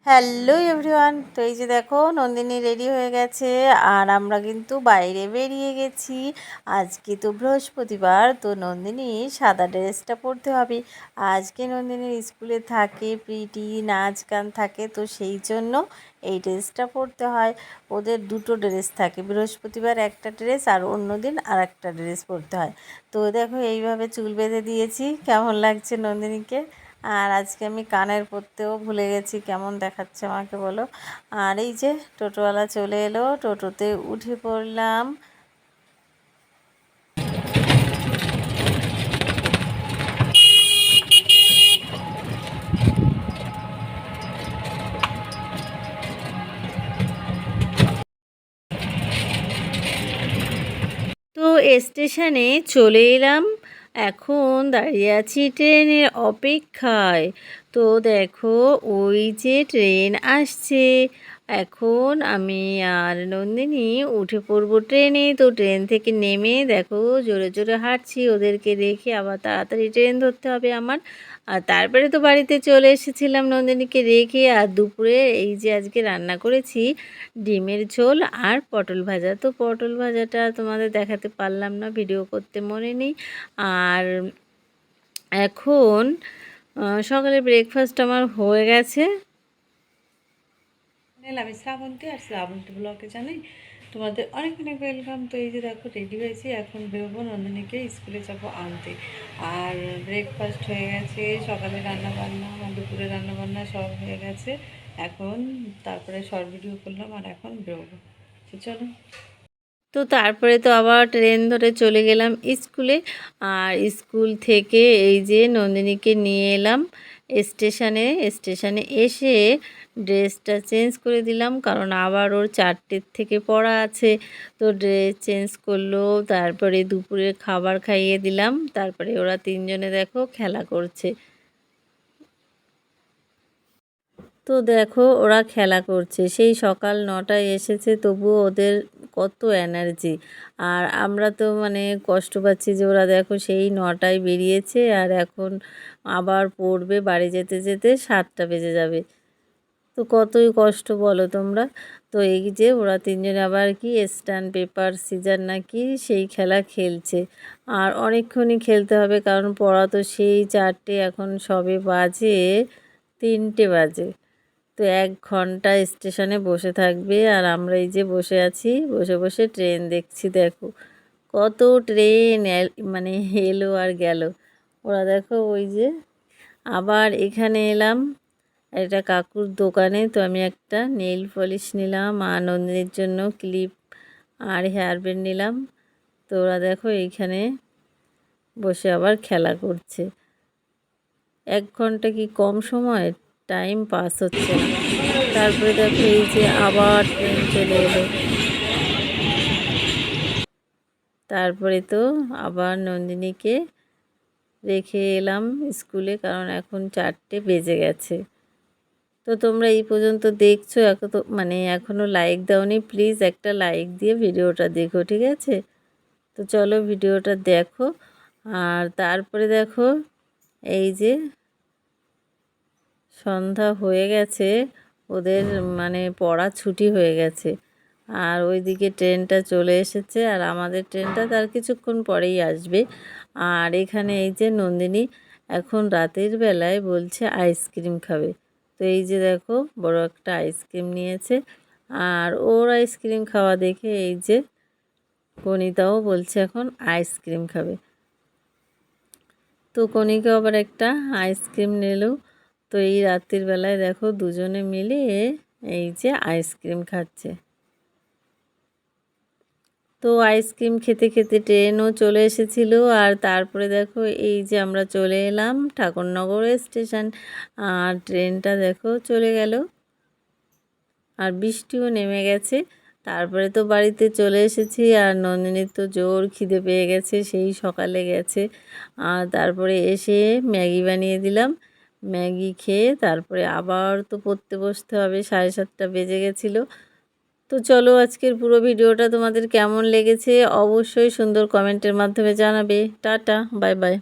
Hello everyone, তো এই যে দেখো নন্দিনী রেডি হয়ে গেছে আর আমরা কিন্তু বাইরে বেরিয়ে গেছি। আজকে তো বৃহস্পতিবার, তো নন্দিনী সাদা ড্রেসটা পরতে হবে। আজকে নন্দিনীর স্কুলে থাকে পিটি, নাচ গান থাকে, তো সেই জন্য এই ড্রেসটা পরতে হয়। ওদের দুটো ড্রেস থাকে, বৃহস্পতিবার একটা ড্রেস আর অন্য দিন আর একটা ড্রেস পরতে হয়। তো দেখো এইভাবে চুল বেঁধে দিয়েছি, কেমন লাগছে নন্দিনীকে। আর আজকে আমি কানের পরতেও ভুলে গেছি, কেমন দেখাচ্ছে আমাকে বলো। আর এই যে টোটোওয়ালা চলে এলো, টোটোতে উঠে পড়লাম। তো স্টেশনে চলে এলাম, এখন দাঁড়িয়ে আছি ট্রেনের অপেক্ষায়। তো দেখো ওই যে ট্রেন আসছে, এখন আমি আর নন্দিনী উঠে পড়বো ট্রেনে। তো ট্রেন থেকে নেমে দেখো জোরে জোরে হাঁটছি, ওদেরকে রেখে আবার তাড়াতাড়ি ট্রেন ধরতে হবে আমার। আর তারপরে তো বাড়িতে চলে এসেছিলাম নন্দিনীকে রেখে। আর দুপুরে এই যে আজকে রান্না করেছি ডিমের ঝোল আর পটল ভাজা। তো পটল ভাজাটা তোমাদের দেখাতে পারলাম না, ভিডিও করতে মনে নেই। আর এখন সকালে ব্রেকফাস্ট আমার হয়ে গেছে। আমি শ্রাবন্তী, আর শ্রাবন্তী ব্লগে জানাই তোমাদের অনেক অনেক ওয়েলকাম। তো এই যে দেখো রেডি হয়েছি, এখন বেরোবো নন্দিনীকে স্কুলে যাবো আনতে। আর ব্রেকফাস্ট হয়ে গেছে, সকালে রান্নাবান্না, দুপুরে রান্নাবান্না সব হয়ে গেছে। এখন তারপরে শর্ট ভিডিও করলাম আর এখন বেরোবো। চলো। তো তারপরে তো আবার ট্রেন ধরে চলে গেলাম স্কুলে। আর স্কুল থেকে এই যে নন্দিনীকে নিয়ে এলাম স্টেশনে। স্টেশনে এসে ড্রেসটা চেঞ্জ করে দিলাম, কারণ আবার ওর 4টের থেকে পড়া আছে। তো ড্রেস চেঞ্জ করলো, তারপরে দুপুরের খাবার খাইয়ে দিলাম, তারপরে ওরা তিনজনে দেখো খেলা করছে। তো দেখো ওরা খেলা করছে, সেই সকাল 9টায় এসেছে, তবুও ওদের কত এনার্জি। আর আমরা তো মানে কষ্ট পাচ্ছি যে ওরা দেখো সেই 9টায় বেরিয়েছে আর এখন আবার পড়বে, বাড়ি যেতে যেতে 7টা বেজে যাবে। তো কতই কষ্ট বলো তোমরা। তো এই যে ওরা তিনজনে আবার কি স্ট্যান্ড পেপার সিজার নাকি সেই খেলা খেলছে। আর অনেকক্ষণই খেলতে হবে, কারণ পড়া তো সেই 4টে, এখন সবে বাজে 3টে বাজে। তো 1 ঘন্টা স্টেশনে বসে থাকবে। আর আমরা এই যে বসে আছি, বসে বসে ট্রেন দেখছি। দেখো কত ট্রেন মানে এলো আর গেল। ওরা দেখো ওই যে আবার এখানে এলাম, এটা কাকুর দোকানে। তো আমি একটা নেল পলিশ নিলাম আর নন্দিনীর জন্য ক্লিপ আর হেয়ার ব্যান্ড নিলাম। তো ওরা দেখো এইখানে বসে আবার খেলা করছে। 1 ঘন্টা কি কম সময়, টাইম পাস হচ্ছে না। তারপরে দেখো এই যে আবার ট্রেন চলে এলো। তারপরে তো আবার নন্দিনীকে রেখে এলাম স্কুলে, কারণ এখন 4টে বেজে গেছে। তো তোমরা এই পর্যন্ত দেখছো, এখন তো মানে এখনও লাইক দাওনি, প্লিজ একটা লাইক দিয়ে ভিডিওটা দেখো, ঠিক আছে? তো চলো ভিডিওটা দেখো। আর তারপরে দেখো এই যে সন্ধ্যা হয়ে গেছে, ওদের মানে পড়া ছুটি হয়ে গেছে। আর ওইদিকে ট্রেনটা চলে এসেছে, আর আমাদের ট্রেনটা তার কিছুক্ষণ পরেই আসবে। আর এখানে এই যে নন্দিনী এখন রাতের বেলায় বলছে আইসক্রিম খাবে। তো এই যে দেখো বড় একটা আইসক্রিম নিয়েছে। আর ওর আইসক্রিম খাওয়া দেখে এই যে কণিতাও বলছে এখন আইসক্রিম খাবে। তো কণিকা আবার একটা আইসক্রিম নিল। তো এই রাত্রির বেলায় দেখো দুজনে মিলে এই যে আইসক্রিম খাচ্ছে। তো আইসক্রিম খেতে খেতে ট্রেনও চলে এসেছিল। আর তারপরে দেখো এই যে আমরা চলে এলাম ঠাকুরনগর স্টেশন। আর ট্রেনটা দেখো চলে গেল, আর বৃষ্টিও নেমে গেছে। তারপরে তো বাড়িতে চলে এসেছি। আর নন্দিনীর তো জোর খিদে পেয়ে গেছে, সেই সকালে গেছে। আর তারপরে এসে ম্যাগি বানিয়ে দিলাম, ম্যাগি খেয়ে তারপরে আবার তো পড়তে বসতে হবে, 7:30 বেজে গেছিলো। তো চলো আজকের পুরো ভিডিওটা তোমাদের কেমন লেগেছে অবশ্যই সুন্দর কমেন্টের মাধ্যমে জানাবে। Tata, bye bye.